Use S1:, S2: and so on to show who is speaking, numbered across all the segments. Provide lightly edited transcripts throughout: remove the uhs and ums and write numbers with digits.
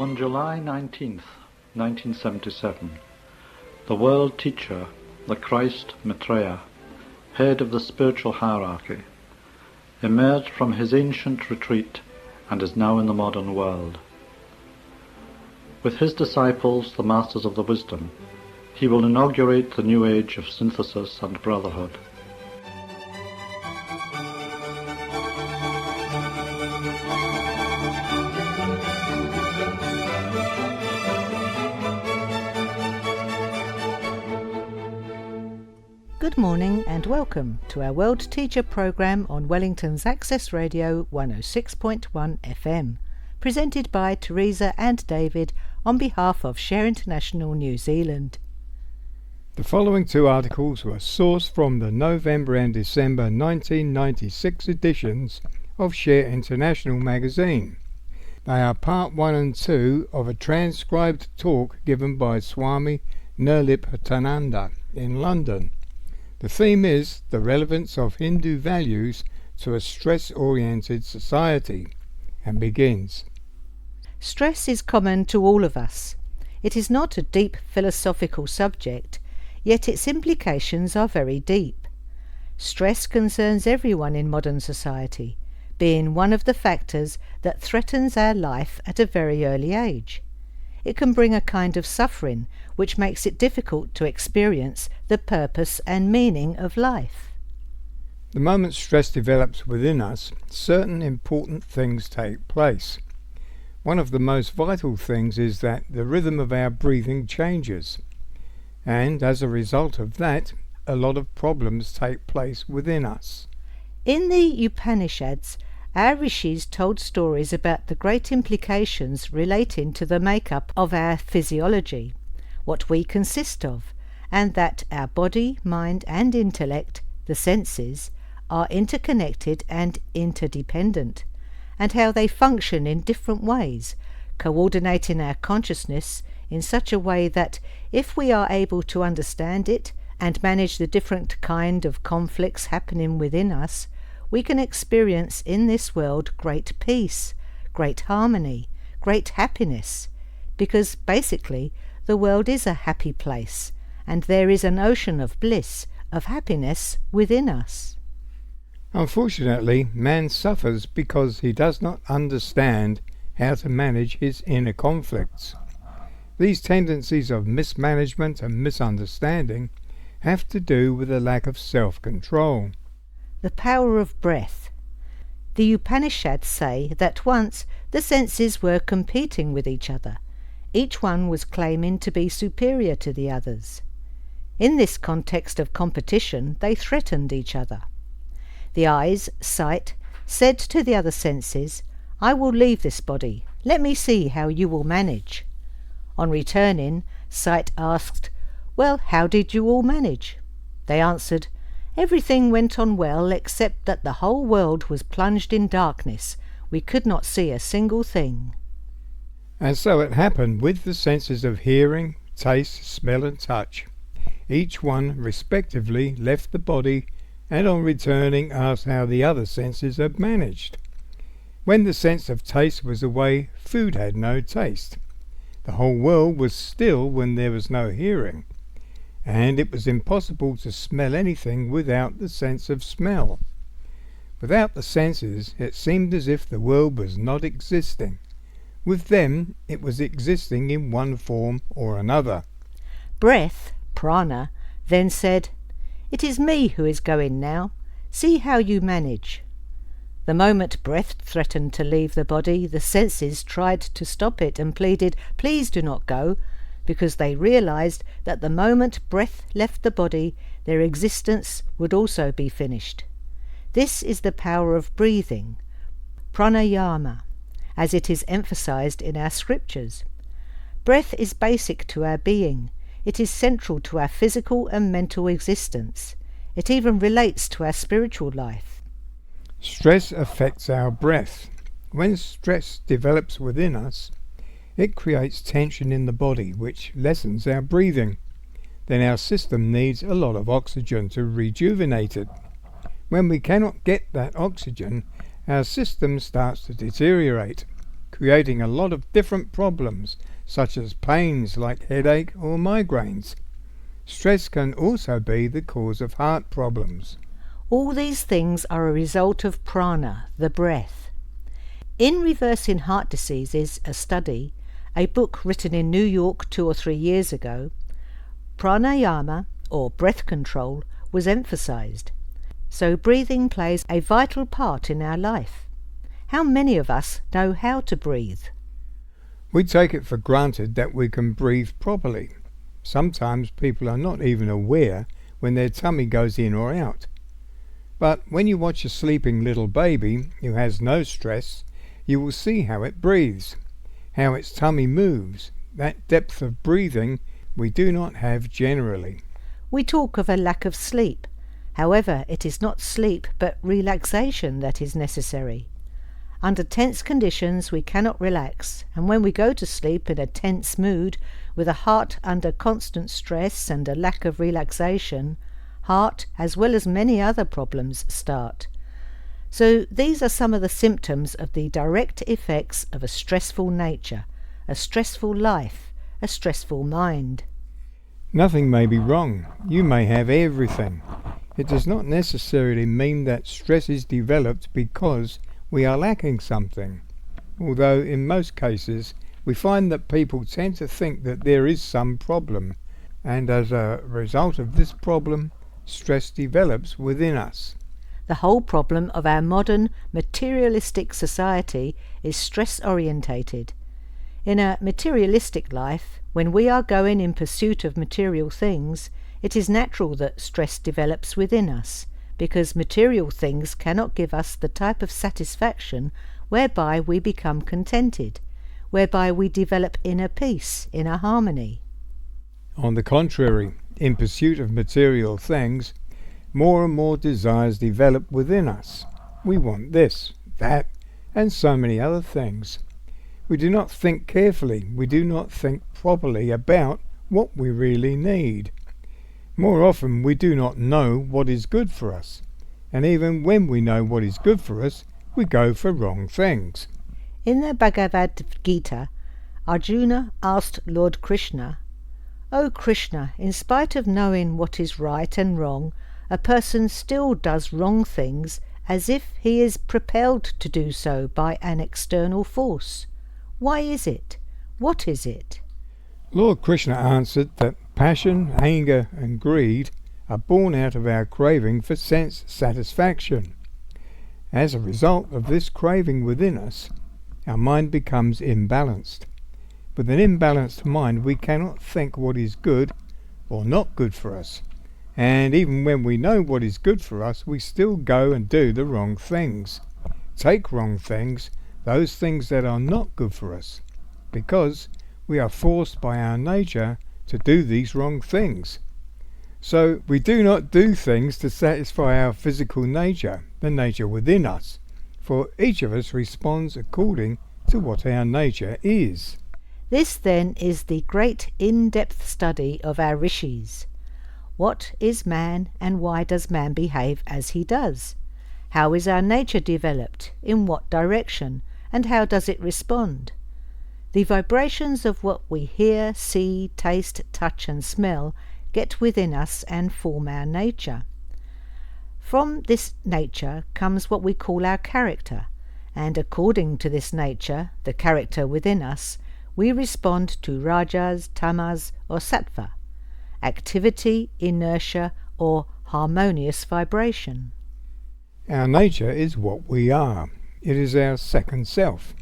S1: On July 19th, 1977, the world teacher, the Christ Maitreya, head of the spiritual hierarchy, emerged from his ancient retreat and is now in the modern world. With his disciples, the masters of the wisdom, he will inaugurate the new age of synthesis and brotherhood.
S2: Good morning and welcome to our World Teacher programme on Wellington's Access Radio 106.1 FM, presented by Teresa and David on behalf of Share International New Zealand.
S3: The following two articles were sourced from the November and December 1996 editions of Share International magazine. They are part 1 and 2 of a transcribed talk given by Swami Nirliptananda in London. The theme is the relevance of Hindu values to a stress-oriented society, and begins.
S2: Stress is common to all of us. It is not a deep philosophical subject, yet its implications are very deep. Stress concerns everyone in modern society, being one of the factors that threatens our life at a very early age. It can bring a kind of suffering which makes it difficult to experience the purpose and meaning of life.
S3: The moment stress develops within us, certain important things take place. One of the most vital things is that the rhythm of our breathing changes, and as a result of that, a lot of problems take place within us.
S2: In the Upanishads, our rishis told stories about the great implications relating to the makeup of our physiology, what we consist of, and that our body, mind and intellect, the senses, are interconnected and interdependent, and how they function in different ways, coordinating our consciousness in such a way that if we are able to understand it and manage the different kind of conflicts happening within us, we can experience in this world great peace, great harmony, great happiness, because basically the world is a happy place, and there is an ocean of bliss, of happiness within us.
S3: Unfortunately, man suffers because he does not understand how to manage his inner conflicts. These tendencies of mismanagement and misunderstanding have to do with a lack of self-control.
S2: The power of breath. The Upanishads say that once the senses were competing with each other. Each one was claiming to be superior to the others. In this context of competition, they threatened each other. The eyes, sight, said to the other senses, "I will leave this body. Let me see how you will manage." On returning, sight asked, "Well, how did you all manage?" They answered, "Everything went on well except that the whole world was plunged in darkness. We could not see a single thing."
S3: And so it happened with the senses of hearing, taste, smell and touch. Each one respectively left the body and on returning asked how the other senses had managed. When the sense of taste was away, food had no taste. The whole world was still when there was no hearing, and it was impossible to smell anything without the sense of smell. Without the senses, it seemed as if the world was not existing. With them, it was existing in one form or another.
S2: Breath, prana, then said, "It is me who is going now. See how you manage." The moment breath threatened to leave the body, the senses tried to stop it and pleaded, "Please do not go," because they realized that the moment breath left the body, their existence would also be finished. This is the power of breathing, pranayama, as it is emphasized in our scriptures. Breath is basic to our being. It is central to our physical and mental existence. It even relates to our spiritual life.
S3: Stress affects our breath. When stress develops within us, it creates tension in the body, which lessens our breathing. Then our system needs a lot of oxygen to rejuvenate it. When we cannot get that oxygen, our system starts to deteriorate, creating a lot of different problems, such as pains like headache or migraines. Stress can also be the cause of heart problems.
S2: All these things are a result of prana, the breath. In Reversing Heart Diseases, a study, a book written in New York 2 or 3 years ago, pranayama, or breath control, was emphasized. So breathing plays a vital part in our life. How many of us know how to breathe?
S3: We take it for granted that we can breathe properly. Sometimes people are not even aware when their tummy goes in or out. But when you watch a sleeping little baby who has no stress, you will see how it breathes, how its tummy moves. That depth of breathing we do not have generally.
S2: We talk of a lack of sleep. However, it is not sleep but relaxation that is necessary. Under tense conditions we cannot relax, and when we go to sleep in a tense mood, with a heart under constant stress and a lack of relaxation, heart as well as many other problems start. So these are some of the symptoms of the direct effects of a stressful nature, a stressful life, a stressful mind.
S3: Nothing may be wrong. You may have everything. It does not necessarily mean that stress is developed because we are lacking something, although in most cases we find that people tend to think that there is some problem, and as a result of this problem, stress develops within us.
S2: The whole problem of our modern materialistic society is stress-orientated. In a materialistic life, when we are going in pursuit of material things, it is natural that stress develops within us, because material things cannot give us the type of satisfaction whereby we become contented, whereby we develop inner peace, inner harmony.
S3: On the contrary, in pursuit of material things, more and more desires develop within us. We want this, that, and so many other things. We do not think carefully, we do not think properly about what we really need. More often we do not know what is good for us, and even when we know what is good for us, we go for wrong things.
S2: In the Bhagavad Gita, Arjuna asked Lord Krishna, "O Krishna, in spite of knowing what is right and wrong, a person still does wrong things as if he is propelled to do so by an external force. Why is it? What is it?"
S3: Lord Krishna answered that passion, anger, and greed are born out of our craving for sense satisfaction. As a result of this craving within us, our mind becomes imbalanced. With an imbalanced mind, we cannot think what is good or not good for us. And even when we know what is good for us, we still go and do the wrong things. Take wrong things, those things that are not good for us, because we are forced by our nature to do these wrong things. So we do not do things to satisfy our physical nature, the nature within us, for each of us responds according to what our nature is.
S2: This then is the great in-depth study of our rishis. What is man, and why does man behave as he does? How is our nature developed? In what direction? And how does it respond? The vibrations of what we hear, see, taste, touch and smell get within us and form our nature. From this nature comes what we call our character, and according to this nature, the character within us, we respond to rajas, tamas or sattva, activity, inertia or harmonious vibration.
S3: Our nature is what we are. It is our second self.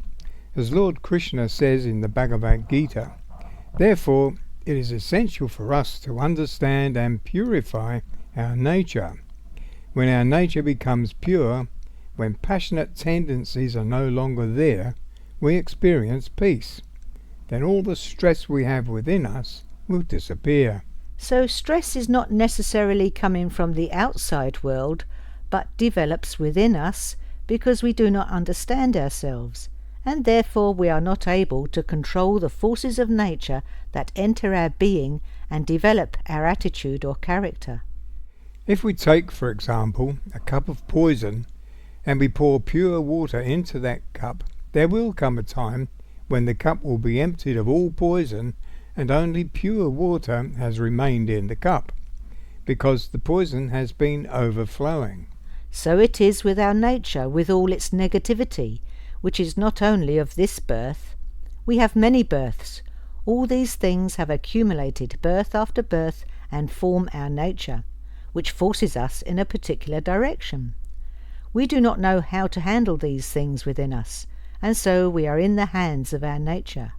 S3: As Lord Krishna says in the Bhagavad Gita, therefore it is essential for us to understand and purify our nature. When our nature becomes pure, when passionate tendencies are no longer there, we experience peace. Then all the stress we have within us will disappear.
S2: So stress is not necessarily coming from the outside world, but develops within us because we do not understand ourselves, and therefore we are not able to control the forces of nature that enter our being and develop our attitude or character.
S3: If we take, for example, a cup of poison and we pour pure water into that cup, There will come a time when the cup will be emptied of all poison and only pure water has remained in the cup, because the poison has been overflowing.
S2: So it is with our nature, with all its negativity, which is not only of this birth. We have many births. All these things have accumulated birth after birth and form our nature, which forces us in a particular direction. We do not know how to handle these things within us, and so we are in the hands of our nature.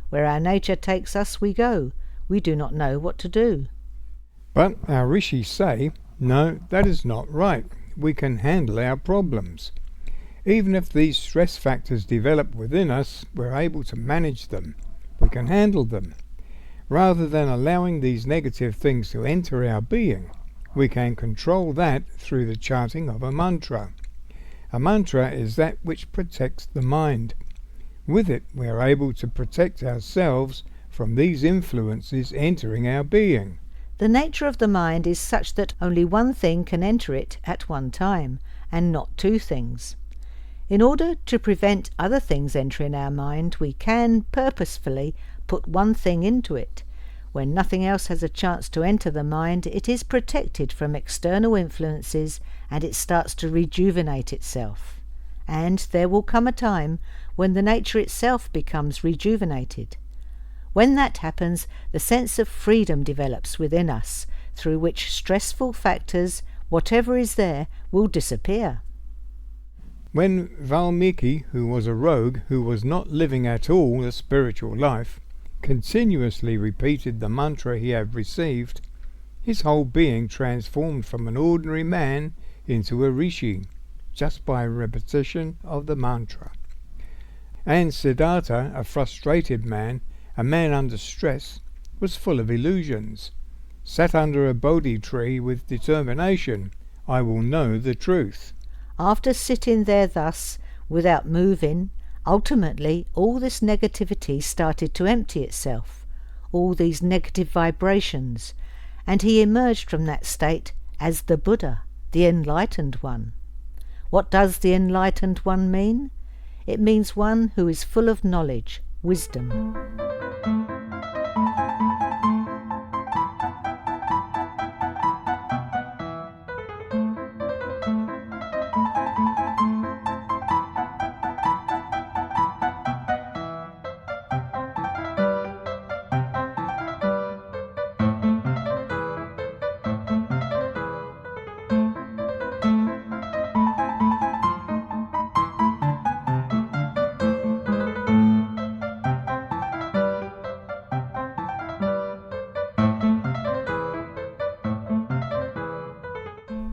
S2: Where our nature takes us, we go. We do not know what to do.
S3: But our rishis say, no, that is not right. We can handle our problems. Even if these stress factors develop within us, we're able to manage them. We can handle them. Rather than allowing these negative things to enter our being, we can control that through the chanting of a mantra. A mantra is that which protects the mind. With it, we are able to protect ourselves from these influences entering our being.
S2: The nature of the mind is such that only one thing can enter it at one time, and not two things. In order to prevent other things entering our mind, we can purposefully put one thing into it. When nothing else has a chance to enter the mind, it is protected from external influences and it starts to rejuvenate itself. And there will come a time when the nature itself becomes rejuvenated. When that happens, the sense of freedom develops within us, through which stressful factors, whatever is there, will disappear.
S3: When Valmiki, who was a rogue who was not living at all a spiritual life, continuously repeated the mantra he had received, his whole being transformed from an ordinary man into a rishi, just by repetition of the mantra. And Siddhartha, a frustrated man, a man under stress, was full of illusions, sat under a Bodhi tree with determination, I will know the truth.
S2: After sitting there thus, without moving, ultimately all this negativity started to empty itself, all these negative vibrations, and he emerged from that state as the Buddha, the enlightened one. What does the enlightened one mean? It means one who is full of knowledge, wisdom.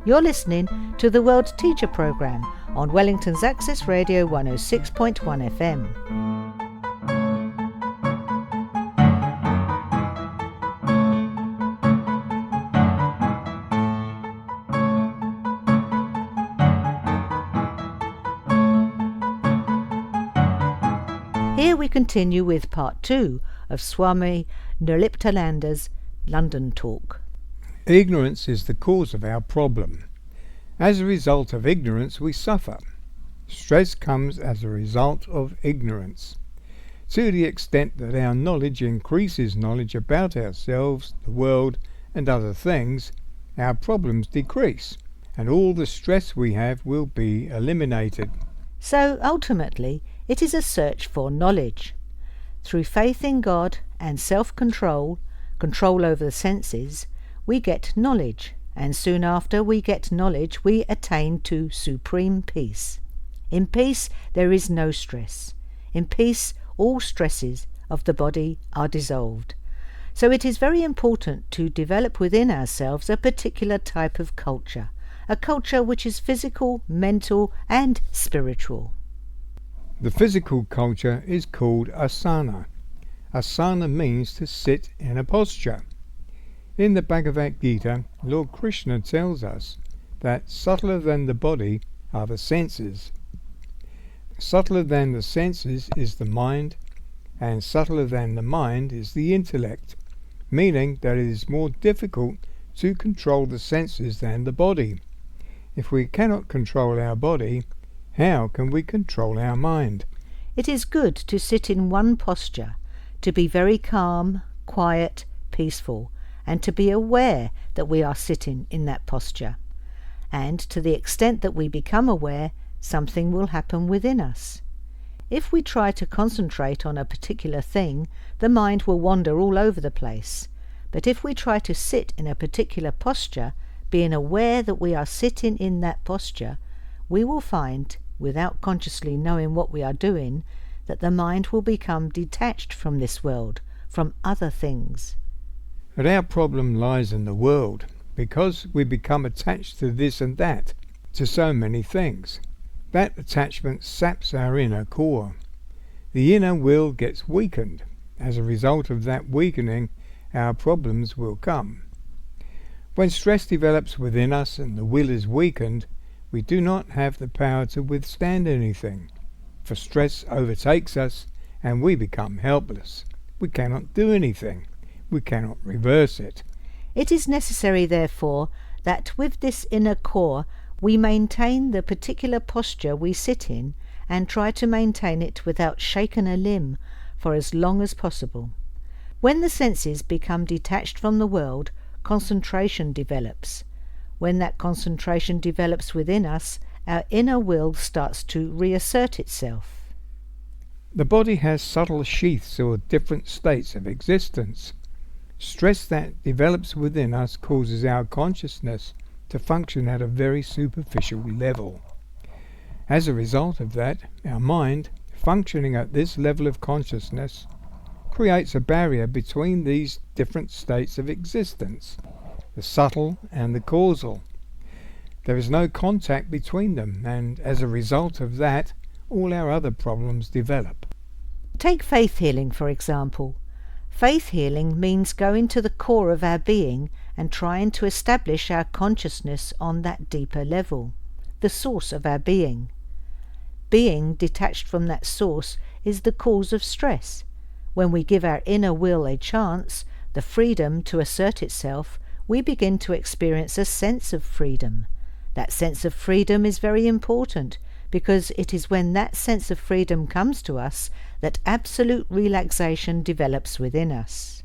S2: You're listening to the World Teacher Programme on Wellington's Access Radio 106.1 FM. Here we continue with part 2 of Swami Nirliptananda's London talk.
S3: Ignorance is the cause of our problem. As a result of ignorance, we suffer. Stress comes as a result of ignorance. To the extent that our knowledge increases knowledge about ourselves, the world, and other things, our problems decrease, and all the stress we have will be eliminated.
S2: So ultimately, it is a search for knowledge. Through faith in God and self-control, control over the senses, we get knowledge, and soon after we get knowledge we attain to supreme peace. In peace there is no stress. In peace all stresses of the body are dissolved. So it is very important to develop within ourselves a particular type of culture, a culture which is physical, mental and spiritual.
S3: The physical culture is called asana. Asana means to sit in a posture. In the Bhagavad Gita, Lord Krishna tells us that subtler than the body are the senses. Subtler than the senses is the mind, and subtler than the mind is the intellect, meaning that it is more difficult to control the senses than the body. If we cannot control our body, how can we control our mind?
S2: It is good to sit in one posture, to be very calm, quiet, peaceful, and to be aware that we are sitting in that posture. And to the extent that we become aware, something will happen within us. If we try to concentrate on a particular thing, the mind will wander all over the place. But if we try to sit in a particular posture, being aware that we are sitting in that posture, we will find, without consciously knowing what we are doing, that the mind will become detached from this world, from other things.
S3: But our problem lies in the world, because we become attached to this and that, to so many things. That attachment saps our inner core. The inner will gets weakened. As a result of that weakening, our problems will come. When stress develops within us and the will is weakened, we do not have the power to withstand anything. For stress overtakes us and we become helpless. We cannot do anything. We cannot reverse it.
S2: It is necessary, therefore, that with this inner core we maintain the particular posture we sit in and try to maintain it without shaking a limb for as long as possible. When the senses become detached from the world, concentration develops. When that concentration develops within us, our inner will starts to reassert itself.
S3: The body has subtle sheaths or different states of existence. Stress that develops within us causes our consciousness to function at a very superficial level. As a result of that, our mind, functioning at this level of consciousness, creates a barrier between these different states of existence, the subtle and the causal. There is no contact between them, and as a result of that, all our other problems develop.
S2: Take faith healing, for example. Faith healing means going to the core of our being and trying to establish our consciousness on that deeper level, the source of our being. Being detached from that source is the cause of stress. When we give our inner will a chance, the freedom to assert itself, we begin to experience a sense of freedom. That sense of freedom is very important, because it is when that sense of freedom comes to us that absolute relaxation develops within us.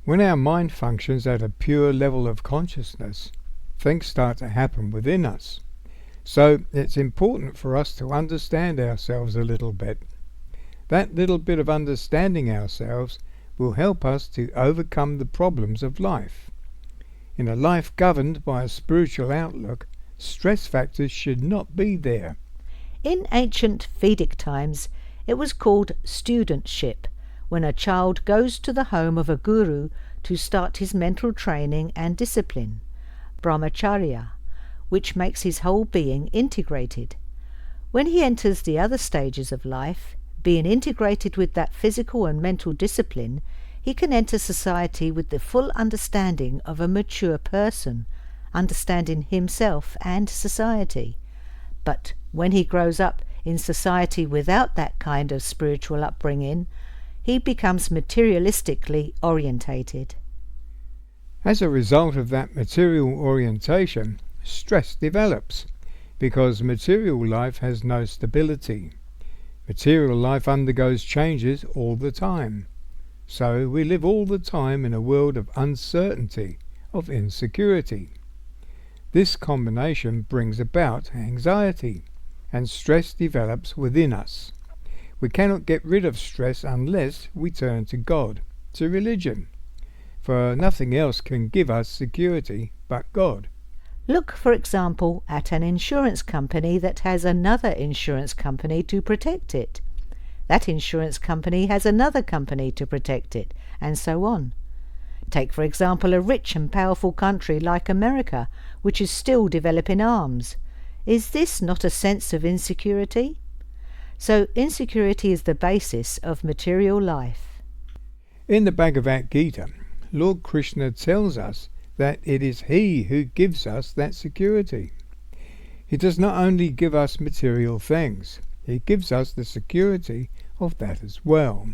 S3: When our mind functions at a pure level of consciousness, things start to happen within us. So it's important for us to understand ourselves a little bit. That little bit of understanding ourselves will help us to overcome the problems of life. In a life governed by a spiritual outlook, stress factors should not be there.
S2: In ancient Vedic times, it was called studentship, when a child goes to the home of a guru to start his mental training and discipline, brahmacharya, which makes his whole being integrated. When he enters the other stages of life, being integrated with that physical and mental discipline, he can enter society with the full understanding of a mature person, understanding himself and society. But when he grows up in society without that kind of spiritual upbringing, he becomes materialistically orientated.
S3: As a result of that material orientation, stress develops, because material life has no stability. Material life undergoes changes all the time. So we live all the time in a world of uncertainty, of insecurity. This combination brings about anxiety, and stress develops within us. We cannot get rid of stress unless we turn to God, to religion, for nothing else can give us security but God.
S2: Look, for example, at an insurance company that has another insurance company to protect it. That insurance company has another company to protect it, and so on. Take, for example, a rich and powerful country like America, which is still developing arms. Is this not a sense of insecurity? So insecurity is the basis of material life.
S3: In the Bhagavad Gita, Lord Krishna tells us that it is He who gives us that security. He does not only give us material things, He gives us the security of that as well.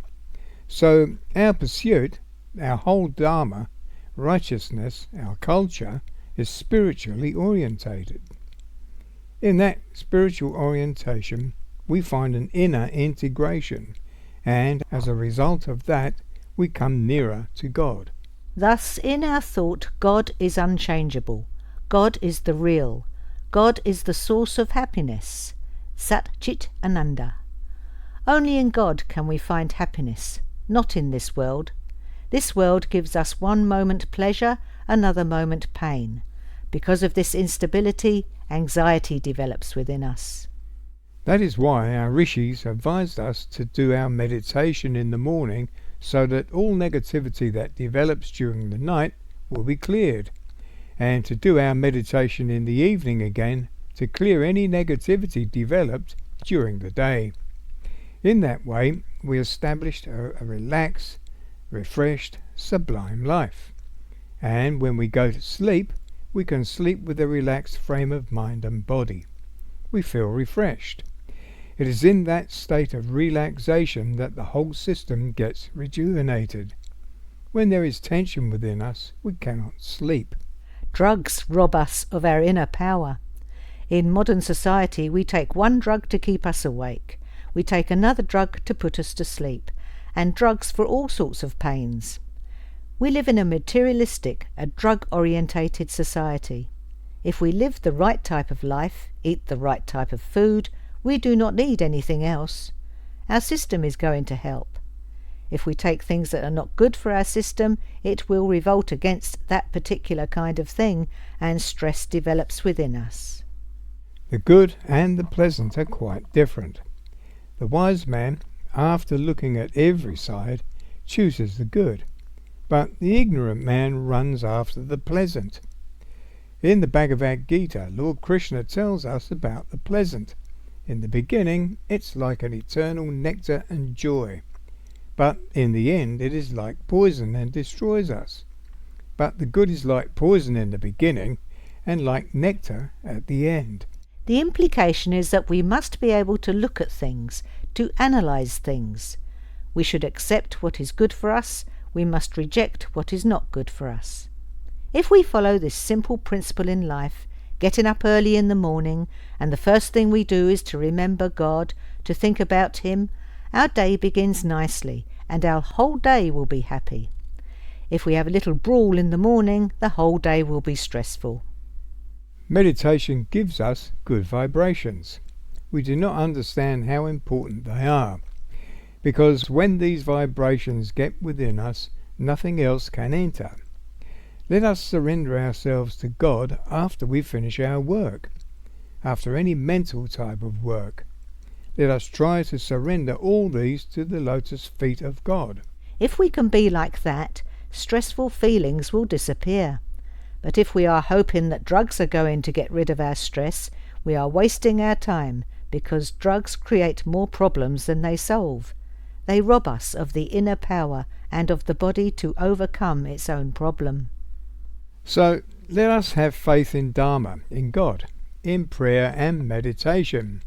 S3: So our pursuit, our whole dharma, righteousness, our culture, is spiritually orientated. In that spiritual orientation, we find an inner integration, and as a result of that, we come nearer to God.
S2: Thus, in our thought, God is unchangeable. God is the real. God is the source of happiness. Sat Chit Ananda. Only in God can we find happiness, not in this world. This world gives us one moment pleasure, another moment pain. Because of this instability, anxiety develops within us.
S3: That is why our rishis advised us to do our meditation in the morning, so that all negativity that develops during the night will be cleared, and to do our meditation in the evening again to clear any negativity developed during the day. In that way, we established a relaxed, refreshed, sublime life. And when we go to sleep, we can sleep with a relaxed frame of mind and body. We feel refreshed. It is in that state of relaxation that the whole system gets rejuvenated. When there is tension within us, we cannot sleep.
S2: Drugs rob us of our inner power. In modern society, we take one drug to keep us awake. We take another drug to put us to sleep, and drugs for all sorts of pains. We live in a materialistic, a drug-orientated society. If we live the right type of life, eat the right type of food, we do not need anything else. Our system is going to help. If we take things that are not good for our system, it will revolt against that particular kind of thing, and stress develops within us.
S3: The good and the pleasant are quite different. The wise man, after looking at every side, chooses the good, but the ignorant man runs after the pleasant. In the Bhagavad Gita, Lord Krishna tells us about the pleasant. In the beginning, it's like an eternal nectar and joy, but in the end it is like poison and destroys us. But the good is like poison in the beginning and like nectar at the end.
S2: The implication is that we must be able to look at things, to analyze things. We should accept what is good for us, we must reject what is not good for us. If we follow this simple principle in life, getting up early in the morning, and the first thing we do is to remember God, to think about Him, our day begins nicely, and our whole day will be happy. If we have a little brawl in the morning, the whole day will be stressful.
S3: Meditation gives us good vibrations. We do not understand how important they are, because when these vibrations get within us, nothing else can enter. Let us surrender ourselves to God after we finish our work, after any mental type of work. Let us try to surrender all these to the lotus feet of God.
S2: If we can be like that, stressful feelings will disappear. But if we are hoping that drugs are going to get rid of our stress, we are wasting our time, because drugs create more problems than they solve. They rob us of the inner power and of the body to overcome its own problem.
S3: So let us have faith in Dharma, in God, in prayer and meditation.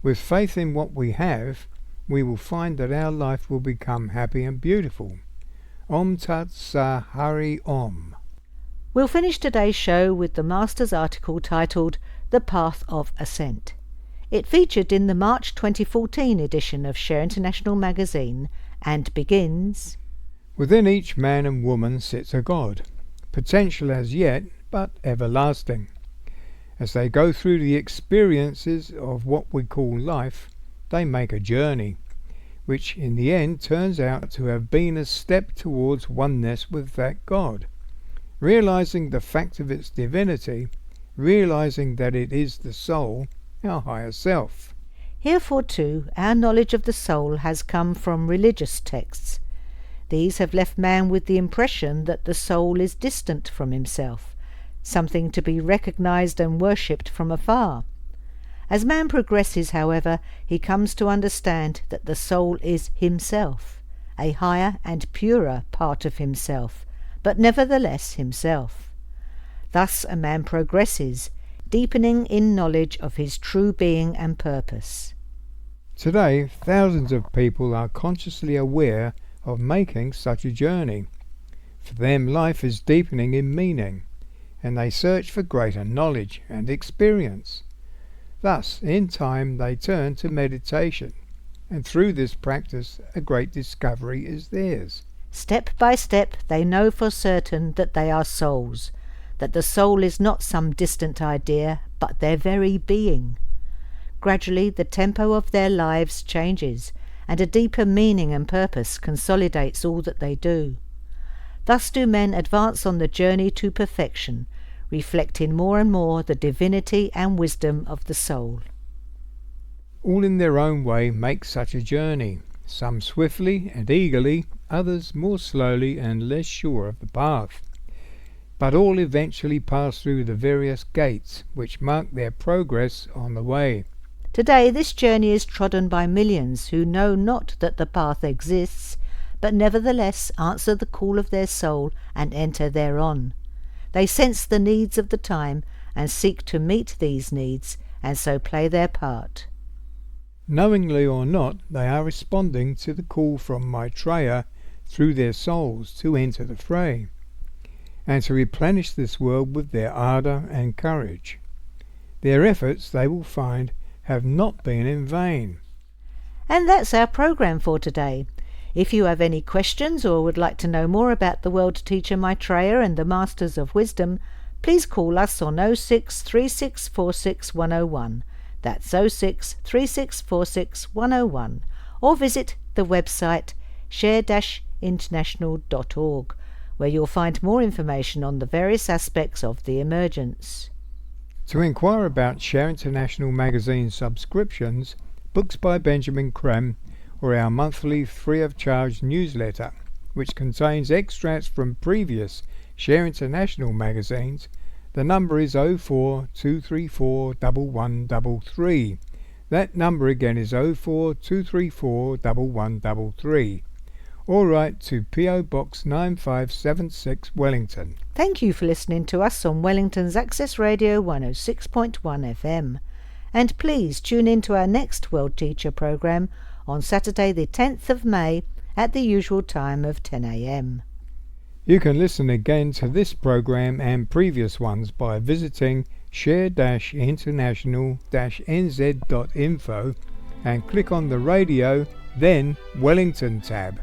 S3: With faith in what we have, we will find that our life will become happy and beautiful. Om Tat Sa Hari Om.
S2: We'll finish today's show with the Master's article titled The Path of Ascent. It featured in the March 2014 edition of Share International magazine and begins,
S3: Within each man and woman sits a God, potential as yet, but everlasting. As they go through the experiences of what we call life, they make a journey, which in the end turns out to have been a step towards oneness with that God, realizing the fact of its divinity, realizing that it is the soul, our higher self.
S2: Herefore too, our knowledge of the soul has come from religious texts. These have left man with the impression that the soul is distant from himself, something to be recognized and worshipped from afar. As man progresses, however, he comes to understand that the soul is himself, a higher and purer part of himself, but nevertheless himself. Thus a man progresses, deepening in knowledge of his true being and purpose.
S3: Today, thousands of people are consciously aware of making such a journey. For them, life is deepening in meaning, and they search for greater knowledge and experience. Thus, in time, they turn to meditation, and through this practice a great discovery is theirs.
S2: Step by step they know for certain that they are souls, that the soul is not some distant idea, but their very being. Gradually the tempo of their lives changes, and a deeper meaning and purpose consolidates all that they do. Thus do men advance on the journey to perfection, reflecting more and more the divinity and wisdom of the soul.
S3: All in their own way make such a journey, some swiftly and eagerly, others more slowly and less sure of the path. But all eventually pass through the various gates which mark their progress on the way.
S2: Today this journey is trodden by millions who know not that the path exists, but nevertheless answer the call of their soul and enter thereon. They sense the needs of the time and seek to meet these needs, and so play their part.
S3: Knowingly or not, they are responding to the call from Maitreya through their souls to enter the fray, and to replenish this world with their ardour and courage. Their efforts, they will find, have not been in vain.
S2: And that's our programme for today. If you have any questions or would like to know more about the world teacher Maitreya and the Masters of Wisdom, please call us on 06 3646 101. That's 06 3646 101. Or visit the website share-international.org, where you'll find more information on the various aspects of the emergence.
S3: To inquire about Share International magazine subscriptions, books by Benjamin Creme, or our monthly free-of-charge newsletter, which contains extracts from previous Share International magazines, the number is 04234 1133. That number again is 04234 1133. Or write to P.O. Box 9576 Wellington.
S2: Thank you for listening to us on Wellington's Access Radio 106.1 FM. And please tune in to our next World Teacher programme on Saturday the 10th of May at the usual time of 10 a.m.
S3: You can listen again to this programme and previous ones by visiting share-international-nz.info and click on the radio, then Wellington tab.